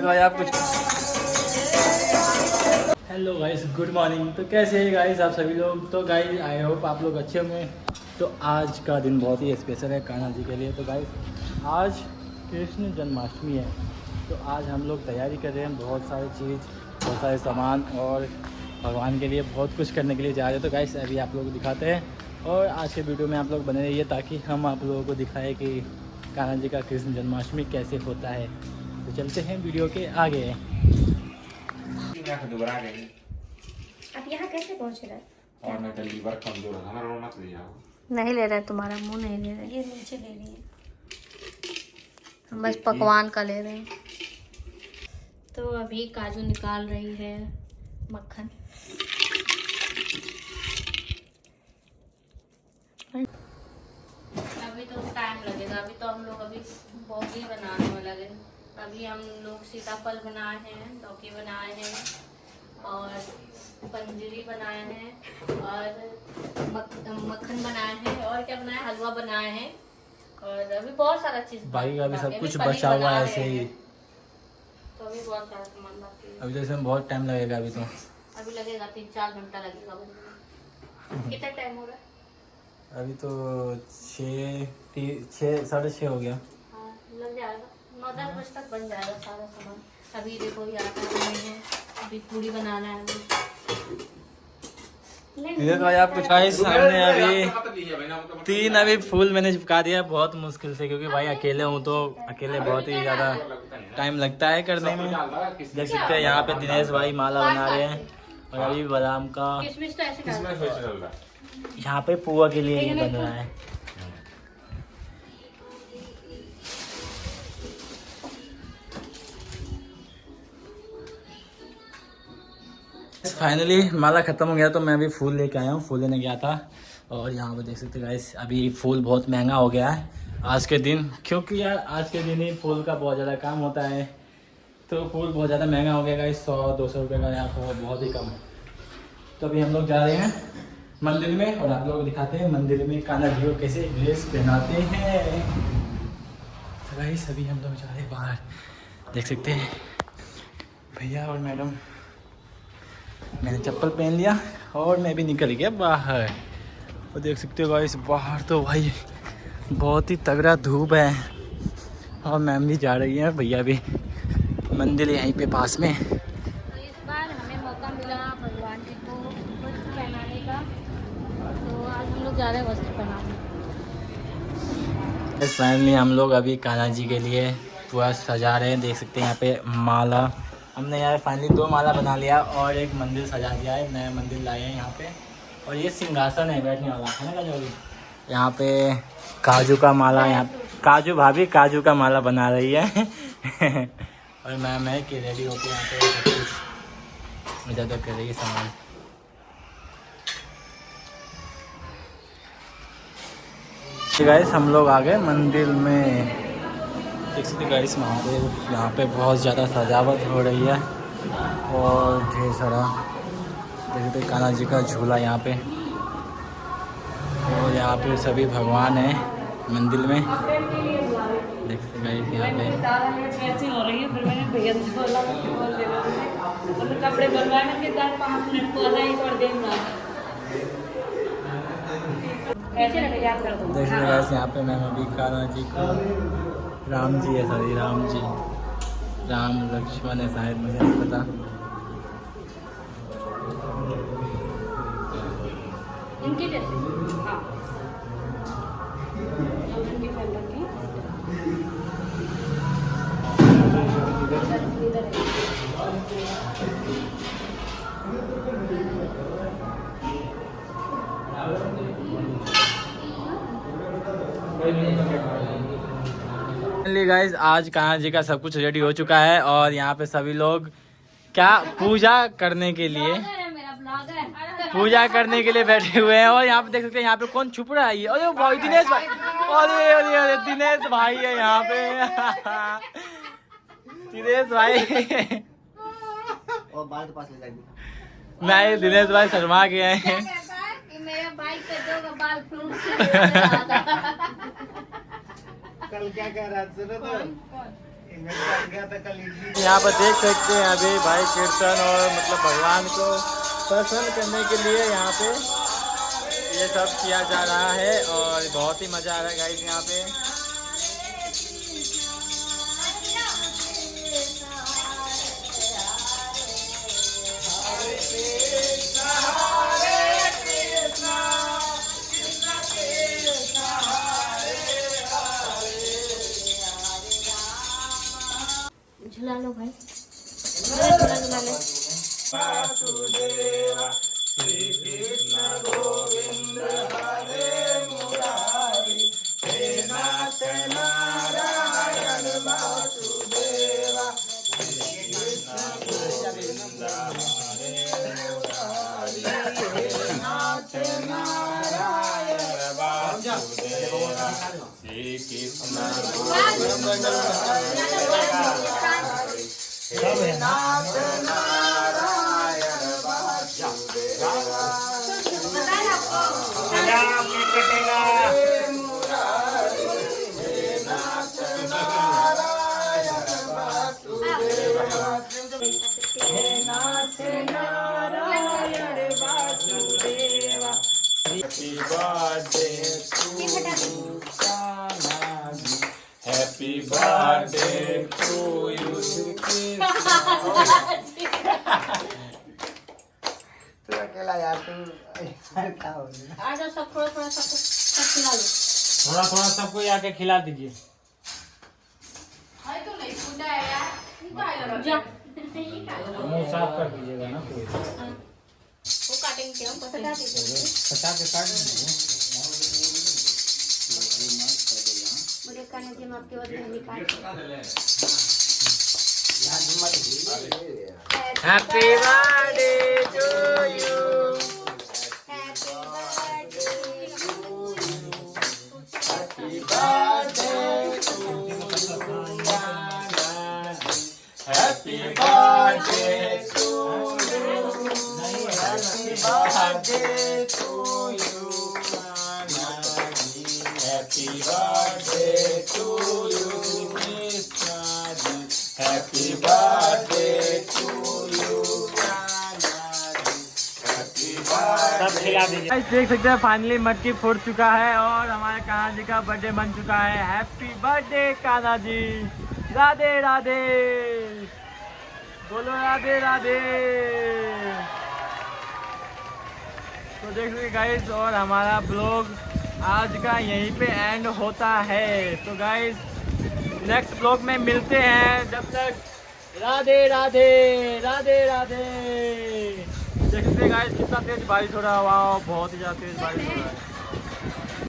भाई आप कुछ। Hello guys, good morning. तो कैसे हैं गाइस आप सभी लोग? तो गाइस आई होप आप लोग अच्छे होंगे। तो आज का दिन बहुत ही स्पेशल है कान्हा जी के लिए। तो गाइस आज कृष्ण जन्माष्टमी है, तो आज हम लोग तैयारी कर रहे हैं, बहुत सारी चीज़, बहुत सारे सामान और भगवान के लिए बहुत कुछ करने के लिए जा रहे हैं। तो गाइस अभी आप लोगों को दिखाते हैं और आज के वीडियो में आप लोग बने रहिए ताकि हम आप लोगों को दिखाएं कि कान्हा जी का कृष्ण जन्माष्टमी कैसे होता है। तो चलते हैं वीडियो के आगे। आप यहाँ कैसे पहुँचे रहे? और मैं लीवर कमजोर है, हमारा रोना तो लिया नहीं ले रहा है, तुम्हारा मुंह नहीं ले रहा है, ये नीचे ले रही है। हम बस पकवान का ले रहे हैं। तो अभी काजू निकाल रही है मक्खन। अभी तो टाइम लगेगा, अभी तो हम लोग अभी बोगी बनाने में लगे। अभी हम लोग सीताफल बनाए हैं, लौकी बनाए हैं और पंजरी बनाए हैं और मक्खन बनाए हैं और क्या बनाए, हलवा बनाए हैं और अभी बहुत सारा चीज भाई अभी सब कुछ बचा हुआ है ऐसे ही। तो अभी बहुत सारा सामान बाकी है। अभी तो इसमें बहुत टाइम लगेगा। अभी लगेगा 3-4 घंटा लगेगा बनने में। कितना टाइम हो रहा है? अभी तो 6-6:30 हो गया। हाँ लग जाएगा, 9-10 बजे तक बन जाएगा सारा सामान। अभी देखो ये आटा नहीं है, अभी पूरी बनाना है। आप कुछ सामने अभी 3 अभी फूल मैंने चिपका दिया, बहुत मुश्किल से, क्योंकि भाई अकेले हूँ तो अकेले बहुत ही ज़्यादा टाइम लगता है करने में। देख सकते हैं यहाँ पे दिनेश भाई माला बना रहे हैं और अभी बादाम का किशमिश तो ऐसे डालना है। यहाँ पे पुआ के लिए ही बन रहा है। फाइनली माला ख़त्म हो गया तो मैं अभी फूल लेके आया हूँ, फूल लेने गया था। और यहाँ पे देख सकते गाइस अभी फूल बहुत महंगा हो गया है आज के दिन, क्योंकि यार आज के दिन ही फूल का बहुत ज़्यादा काम होता है। तो फूल बहुत ज़्यादा महंगा हो गया गाइस, 100-200 रुपये का यहाँ पर बहुत ही कम है। तो अभी हम लोग जा रहे हैं मंदिर में और आप लोग दिखाते हैं मंदिर में कान्हा जी को कैसे ड्रेस पहनाते हैं। तो गाइस अभी हम लोग जा रहे हैं बाहर, देख सकते हैं भैया और मैडम। मैंने चप्पल पहन लिया और मैं भी निकल गया बाहर। और देख सकते हो गाइस बाहर तो भाई बहुत ही तगड़ा धूप है और मैम भी जा रही है, भैया भी। मंदिर यहीं पे पास में। तो इस बार हमें मौका मिला भगवान जी को वस्त्र पहनाने का, तो आज हम लोग जा रहे हैं वस्त्र पहनाने। फाइनली हम लोग अभी कान्हा जी के लिए पूरा सजा रहे हैं, देख सकते हैं यहाँ पे माला हमने यार फाइनली 2 माला बना लिया और एक मंदिर सजा दिया है, नया मंदिर लाए हैं यहाँ पे। और ये सिंहासन है बैठने वाला, है ना जो यहाँ पे काजू का माला, यहाँ काजू भाभी काजू का माला बना रही है और मैम है कि रेडी होके यहाँ पे सब कुछ इधर कर रही है सामान। गाइस हम लोग आ गए मंदिर में, देख सकते गाइस महादेव यहाँ पे बहुत ज़्यादा सजावट हो रही है और ढेर सारा देख सकते कान्हा जी का झूला यहाँ पे। और यहाँ पे सभी भगवान हैं मंदिर में, देख सकते गाइस यहाँ पे। कैसी हो रही है, फिर मैंने भैया से बोला कि बोल देना और कपड़े बनवाए मैं कि 4-5 मिनट को आधा एक और देना ऐसे लगे याद कर दो। देख सकते गाइस यहाँ पे मैम अभी कान्हा जी को, राम जी है, सॉरी राम जी, राम लक्ष्मण है शायद, मुझे नहीं पता। इनकी जैसे हाँ इनकी फैन रखी गाइस आज कान्हा जी का सब कुछ रेडी हो चुका है और यहाँ पे सभी लोग क्या पूजा करने के लिए बैठे हुए हैं। और यहाँ पे देख सकते हैं यहाँ पे कौन छुप रहा है, ये अरे भाई दिनेश भाई, अरे अरे अरे दिनेश भाई है यहाँ पे दिनेश भाई और बाल के पास ले जाएंगे। नहीं दिनेश भाई शर्मा गए हैं। मेरे बाइक पे 2 बाल फ्रूट कल क्या कह रहा था सुनो तो यहाँ पर देख सकते हैं अभी भाई कीर्तन और मतलब भगवान को प्रसन्न करने के लिए यहाँ पे ये सब किया जा रहा है और बहुत ही मज़ा आ रहा है गाइस यहाँ पे। झुला लो भाई, झूला झुला लो। Happy birthday to you. तू अकेला यार तू क्या हो गया? आ जाओ सब, थोड़ा थोड़ा सब खिला लो। थोड़ा थोड़ा सबको आके खिला दीजिए। जा मुंह साफ कर दीजिएगा ना कोई। वो काटेंगे क्या? हम पता दीजिए। पटा के काट दीजिए। मुझे खाने के आपके बाद हम भी काट। Happy birthday to you. Happy birthday to you. Happy birthday to you. Happy birthday to you, Krishna ji. Happy birthday to you, Happy birthday. सब खिला दीजिए। गाइस देख सकते हैं फाइनली मटकी फूट चुका है और हमारे कान्हा जी का बर्थडे बन चुका है। Happy birthday Kanha ji. राधे राधे, बोलो राधे राधे। तो देख सकते गाइस और हमारा ब्लॉग आज का यहीं पे एंड होता है। तो गाइस नेक्स्ट ब्लॉग में मिलते हैं, जब तक राधे राधे राधे राधे। देख सकते गाइस कितना तेज बारिश हो रहा है, वाह बहुत ही ज़्यादा तेज बारिश हो रहा है।